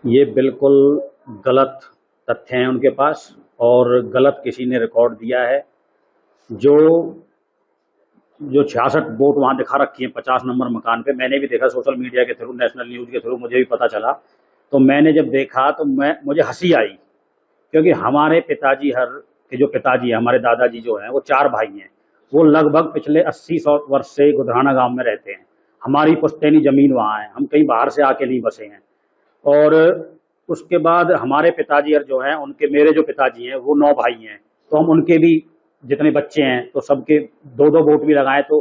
ये बिल्कुल गलत तथ्य हैं उनके पास और गलत किसी ने रिकॉर्ड दिया है। जो जो 66 वोट वहां दिखा रखी है 50 नंबर मकान पे, मैंने भी देखा सोशल मीडिया के थ्रू, नेशनल न्यूज के थ्रू मुझे भी पता चला। तो मैंने जब देखा तो मुझे हंसी आई, क्योंकि हमारे पिताजी के जो पिताजी है, हमारे दादाजी जो हैं, वो 4 भाई हैं। वो लगभग पिछले 80-100 वर्ष से गुधराना गांव में रहते हैं। हमारी पुश्तैनी जमीन वहाँ है, हम कहीं बाहर से आके नहीं बसे हैं। और उसके बाद हमारे पिताजी और जो हैं उनके, मेरे जो पिताजी हैं वो 9 भाई हैं। तो हम उनके भी जितने बच्चे हैं तो सबके 2-2 वोट भी लगाए तो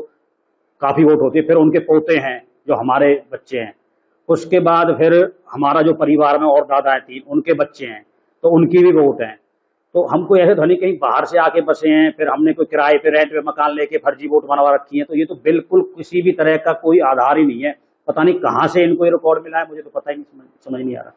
काफी वोट होती है। फिर उनके पोते हैं जो हमारे बच्चे हैं। उसके बाद फिर हमारा जो परिवार में और दादा है 3, उनके बच्चे हैं, तो उनकी भी वोट है। तो हमको ऐसे ध्वनि कहीं बाहर से आके बसे हैं, फिर हमने कोई किराए पे रेंट पे मकान लेके फर्जी वोट बनवा रखी है। तो ये तो बिल्कुल किसी भी तरह का कोई आधार ही नहीं है। पता नहीं कहाँ से इनको ये रिकॉर्ड मिला है, मुझे तो पता ही नहीं, समझ नहीं आ रहा।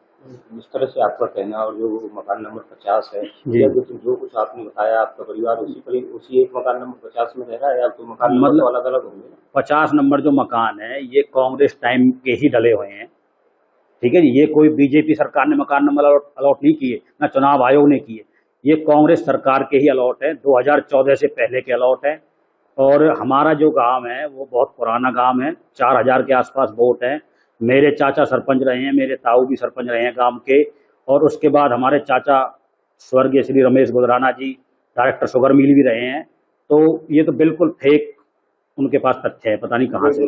जिस तरह से आपका कहना और जो मकान नंबर 50 है, जी। या जो कुछ आपने बताया, आपका परिवार उसी एक मकान नंबर 50 में रह रहा है, या तो मकान नंबर मतलब तो अलग अलग होंगे? 50 नंबर जो मकान है ये कांग्रेस टाइम के ही डले हुए हैं। ठीक है जी, ये कोई बीजेपी सरकार ने मकान नंबर अलॉट नहीं किए, ना चुनाव आयोग ने किए। ये कांग्रेस सरकार के ही अलॉट है, 2014 से पहले के अलॉट है। और हमारा जो गांव है वो बहुत पुराना गांव है, 4000 के आसपास वोट है। मेरे चाचा सरपंच रहे हैं, मेरे ताऊ भी सरपंच रहे हैं गांव के। और उसके बाद हमारे चाचा स्वर्गीय श्री रमेश गुजराना जी डायरेक्टर शुगर मिल भी रहे हैं। तो ये तो बिल्कुल फेक उनके पास तथ्य है, पता नहीं कहाँ से।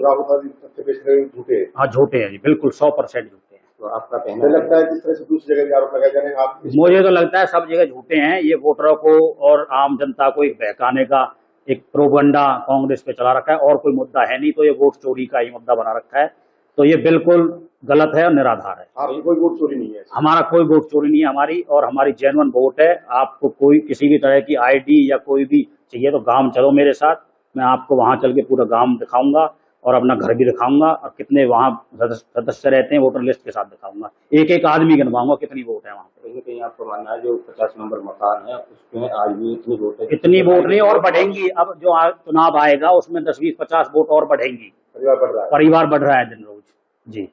झूठे। हाँ झूठे हैं जी, बिल्कुल 100% झूठे हैं। तो आपका कहना लगता है जिस तरह से दूसरी जगह भी आरोप लगाए जा रहे हैं, आप मुझे तो लगता है सब जगह झूठे हैं। ये वोटरों को और आम जनता को एक बहकाने का एक प्रोपगंडा कांग्रेस पे चला रखा है, और कोई मुद्दा है नहीं। तो ये वोट चोरी का ही मुद्दा बना रखा है। तो ये बिल्कुल गलत है और निराधार है। आपकी कोई वोट चोरी नहीं है? हमारा कोई वोट चोरी नहीं है, हमारी और हमारी जेन्युइन वोट है। आपको कोई किसी भी तरह की आईडी या कोई भी चाहिए तो गांव चलो मेरे साथ, मैं आपको वहां चल के पूरा गांव दिखाऊंगा और अपना घर भी दिखाऊंगा, और कितने वहां सदस्य रहते हैं वोटर लिस्ट के साथ दिखाऊंगा। एक एक आदमी गिनवाऊंगा कितनी वोट है वहां पे। कहीं कहीं आपका मानना है जो 50 नंबर मकान है उसमें आज भी इतनी वोट है? इतनी वोट नहीं, और बढ़ेंगी। अब जो चुनाव आएगा उसमें 10-20-50 वोट और बढ़ेंगी। परिवार बढ़ रहा है। परिवार बढ़ रहा है दिन रोज। जी।